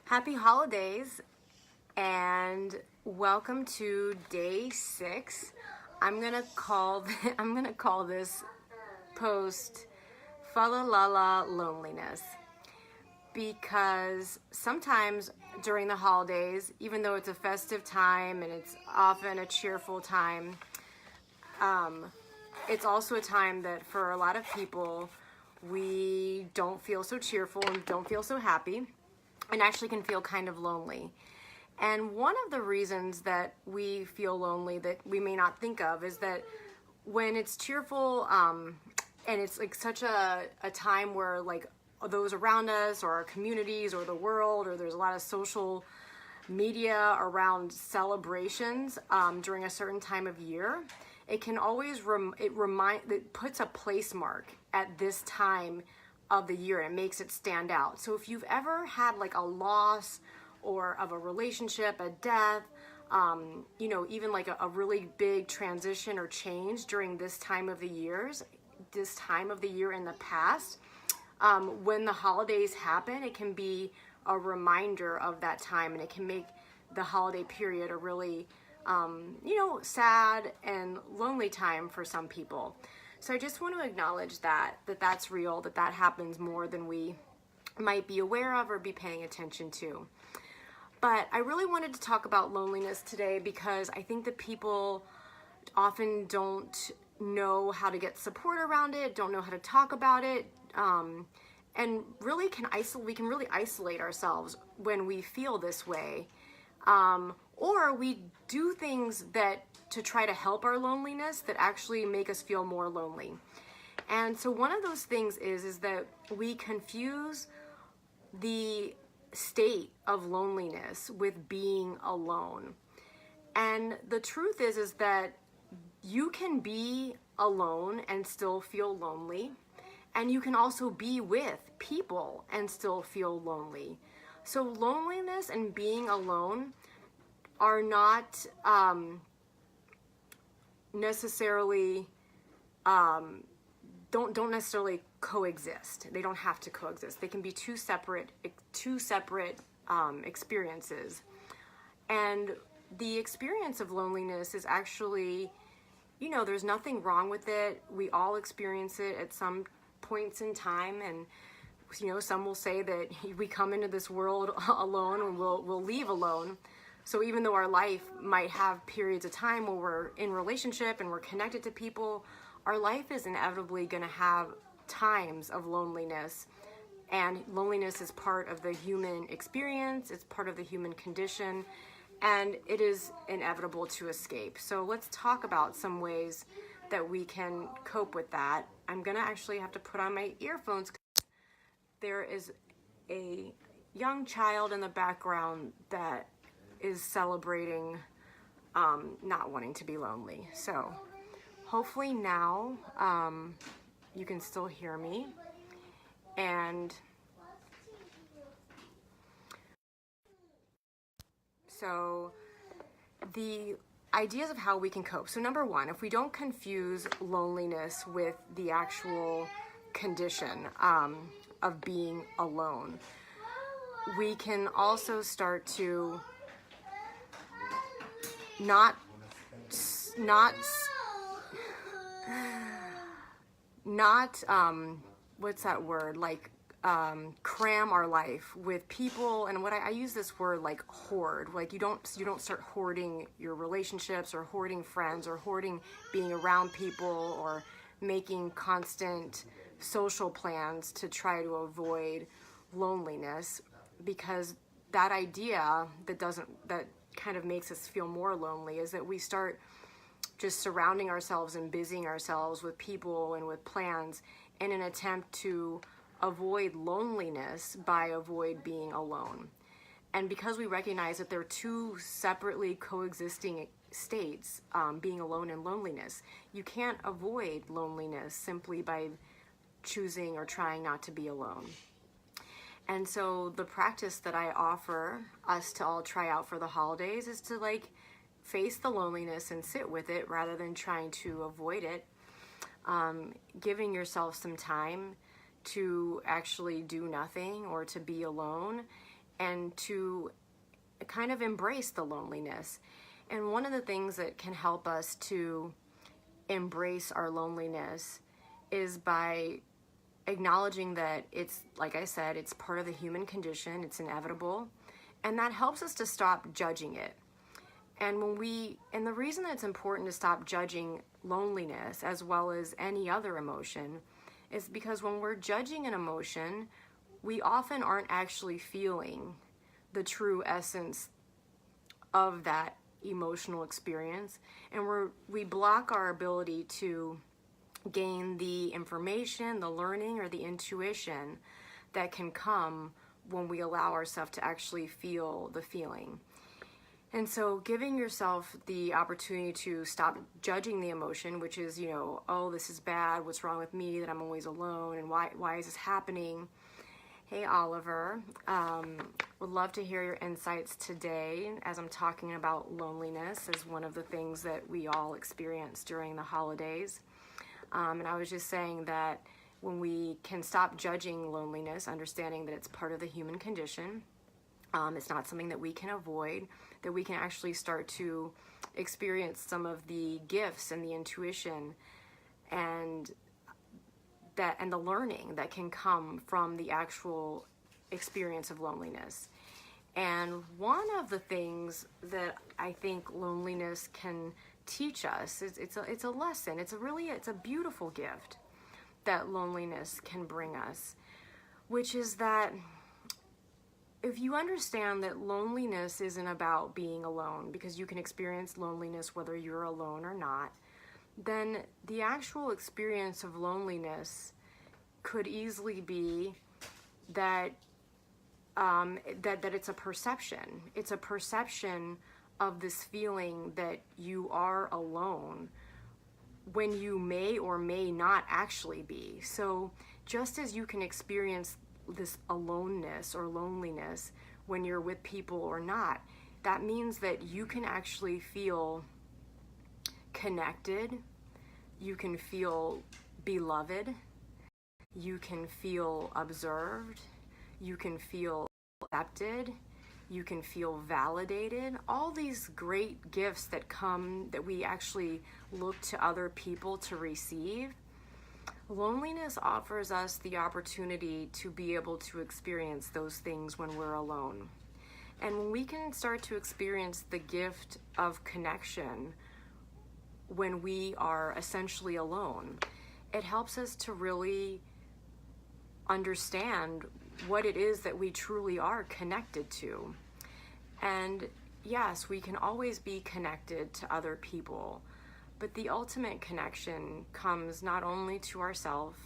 Happy holidays and welcome to day 6. I'm gonna call this post "Fa la la la loneliness" because sometimes during the holidays, even though it's a festive time and it's often a cheerful time, it's also a time that for a lot of people we don't feel so cheerful and don't feel so happy, and actually can feel kind of lonely. And one of the reasons that we feel lonely that we may not think of is that when it's cheerful, and it's like such a time where like those around us or our communities or the world, or there's a lot of social media around celebrations during a certain time of year, it can always it puts a place mark at this time of the year and it makes it stand out. So if you've ever had like a loss or of a relationship, a death, even like a really big transition or change during this time of the year in the past, when the holidays happen, it can be a reminder of that time, and it can make the holiday period a really sad and lonely time for some people. So I just want to acknowledge that's real, that happens more than we might be aware of or be paying attention to. But I really wanted to talk about loneliness today because I think that people often don't know how to get support around it, don't know how to talk about it, and really we can really isolate ourselves when we feel this way. Or we do things to try to help our loneliness that actually make us feel more lonely. And so one of those things is that we confuse the state of loneliness with being alone. And the truth is that you can be alone and still feel lonely, and you can also be with people and still feel lonely. So loneliness and being alone are not necessarily don't necessarily coexist. They don't have to coexist. They can be two separate experiences. And the experience of loneliness is actually, there's nothing wrong with it. We all experience it at some points in time, and some will say that we come into this world alone and we'll leave alone. So even though our life might have periods of time where we're in relationship and we're connected to people, our life is inevitably going to have times of loneliness. And loneliness is part of the human experience, it's part of the human condition, and it is inevitable to escape. So let's talk about some ways that we can cope with that. I'm going to actually have to put on my earphones. There is a young child in the background that is celebrating not wanting to be lonely. So hopefully now you can still hear me. And so the ideas of how we can cope. So number one, if we don't confuse loneliness with the actual condition of being alone, we can also start to not what's that word, cram our life with people. And what I use this word like hoard. Like you don't start hoarding your relationships or hoarding friends or hoarding being around people or making constant social plans to try to avoid loneliness, because that idea that kind of makes us feel more lonely is that we start just surrounding ourselves and busying ourselves with people and with plans in an attempt to avoid loneliness by avoid being alone. And because we recognize that they're two separately coexisting states, being alone and loneliness, you can't avoid loneliness simply by choosing or trying not to be alone. And so the practice that I offer us to all try out for the holidays is to face the loneliness and sit with it rather than trying to avoid it. Giving yourself some time to actually do nothing or to be alone and to kind of embrace the loneliness. And one of the things that can help us to embrace our loneliness is by acknowledging that it's, like I said, it's part of the human condition, it's inevitable, and that helps us to stop judging it. And the reason that it's important to stop judging loneliness as well as any other emotion is because when we're judging an emotion, we often aren't actually feeling the true essence of that emotional experience, and we block our ability to gain the information, the learning, or the intuition that can come when we allow ourselves to actually feel the feeling. And so giving yourself the opportunity to stop judging the emotion, which is, oh, this is bad, what's wrong with me, that I'm always alone, and why is this happening? Hey, Oliver. Would love to hear your insights today as I'm talking about loneliness as one of the things that we all experience during the holidays. And I was just saying that when we can stop judging loneliness, understanding that it's part of the human condition, it's not something that we can avoid, that we can actually start to experience some of the gifts and the intuition and the learning that can come from the actual experience of loneliness. And one of the things that I think loneliness can teach us is it's a lesson. It's a beautiful gift that loneliness can bring us, which is that if you understand that loneliness isn't about being alone, because you can experience loneliness whether you're alone or not, then the actual experience of loneliness could easily be that that it's a perception. It's a perception of this feeling that you are alone when you may or may not actually be. So just as you can experience this aloneness or loneliness when you're with people or not, that means that you can actually feel connected, you can feel beloved, you can feel observed, you can feel accepted, you can feel validated. All these great gifts that come, that we actually look to other people to receive. Loneliness offers us the opportunity to be able to experience those things when we're alone. And when we can start to experience the gift of connection when we are essentially alone, it helps us to really understand what it is that we truly are connected to. And yes, we can always be connected to other people, but the ultimate connection comes not only to ourselves,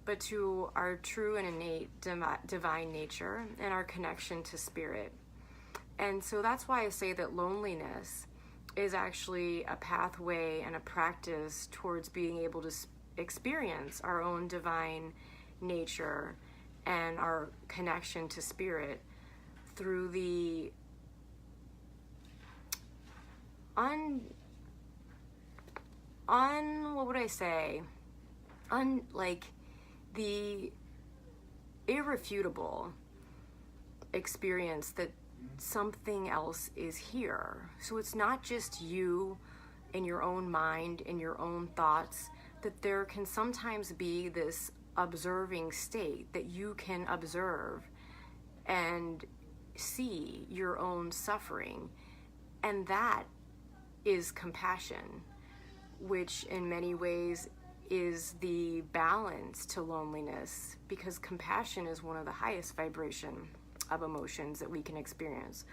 but to our true and innate divine nature and our connection to spirit. And so that's why I say that loneliness is actually a pathway and a practice towards being able to experience our own divine nature and our connection to spirit through the the irrefutable experience that something else is here. So it's not just you in your own mind, in your own thoughts, that there can sometimes be this observing state that you can observe and see your own suffering. And that is compassion, which in many ways is the balance to loneliness, because compassion is one of the highest vibration of emotions that we can experience.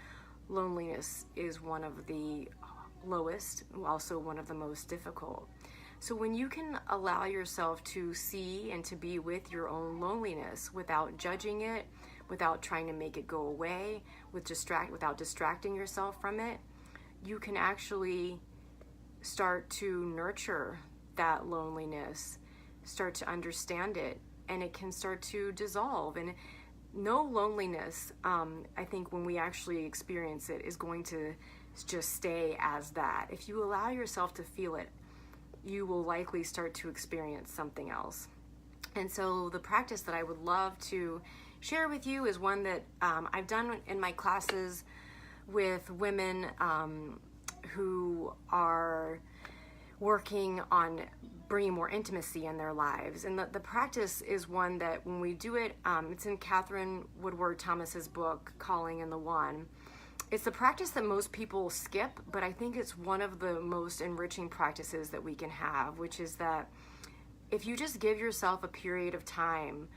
Loneliness is one of the lowest, also one of the most difficult. So when you can allow yourself to see and to be with your own loneliness without judging it, without trying to make it go away, without distracting yourself from it, you can actually start to nurture that loneliness, start to understand it, and it can start to dissolve. And no loneliness, I think when we actually experience it, is going to just stay as that. If you allow yourself to feel it, you will likely start to experience something else. And so the practice that I would love to share with you is one that I've done in my classes with women who are working on bringing more intimacy in their lives. And the practice is one that when we do it, it's in Catherine Woodward Thomas's book, Calling in the One. It's the practice that most people skip, but I think it's one of the most enriching practices that we can have, which is that if you just give yourself a period of time,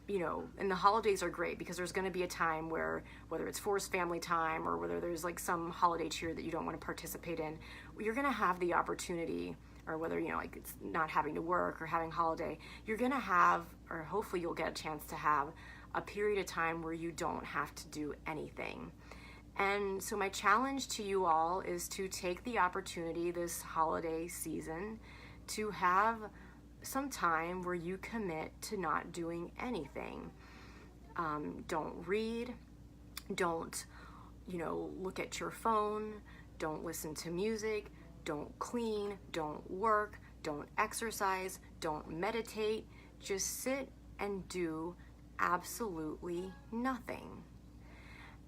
you know, and the holidays are great because there's going to be a time where, whether it's forced family time or whether there's like some holiday cheer that you don't want to participate in, you're going to have the opportunity, or whether, you know, like it's not having to work or having holiday, you're going to have, or hopefully you'll get a chance to have a period of time where you don't have to do anything. And so my challenge to you all is to take the opportunity this holiday season to have some time where you commit to not doing anything. Don't read, don't, you know, look at your phone, don't listen to music, don't clean, don't work, don't exercise, don't meditate. Just sit and do absolutely nothing.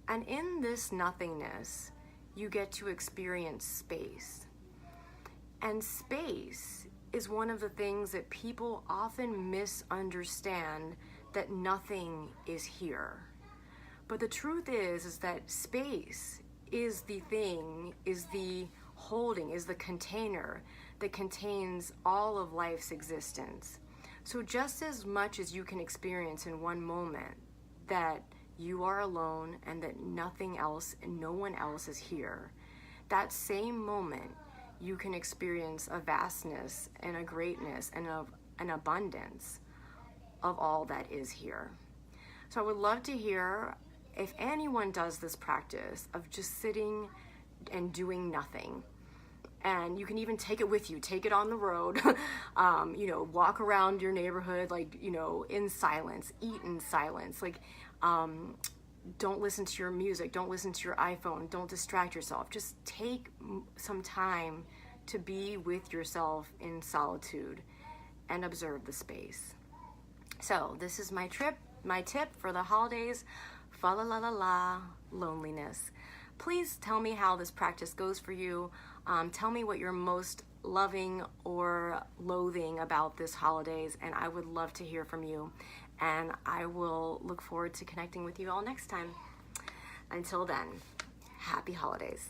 And in this nothingness, you get to experience space. And space is one of the things that people often misunderstand, that nothing is here. But the truth is that space is the thing, is the holding, is the container that contains all of life's existence. So just as much as you can experience in one moment that you are alone and that nothing else and no one else is here, that same moment you can experience a vastness and a greatness and an abundance of all that is here. So I would love to hear if anyone does this practice of just sitting and doing nothing. And you can even take it with you, take it on the road, you know, walk around your neighborhood, like, you know, in silence, eat in silence, like, don't listen to your music, don't listen to your iPhone, don't distract yourself. Just take some time to be with yourself in solitude and observe the space. So this is my tip for the holidays, fa la la la la, loneliness. Please tell me how this practice goes for you. Tell me what you're most loving or loathing about this holidays, and I would love to hear from you. And I will look forward to connecting with you all next time. Until then, happy holidays.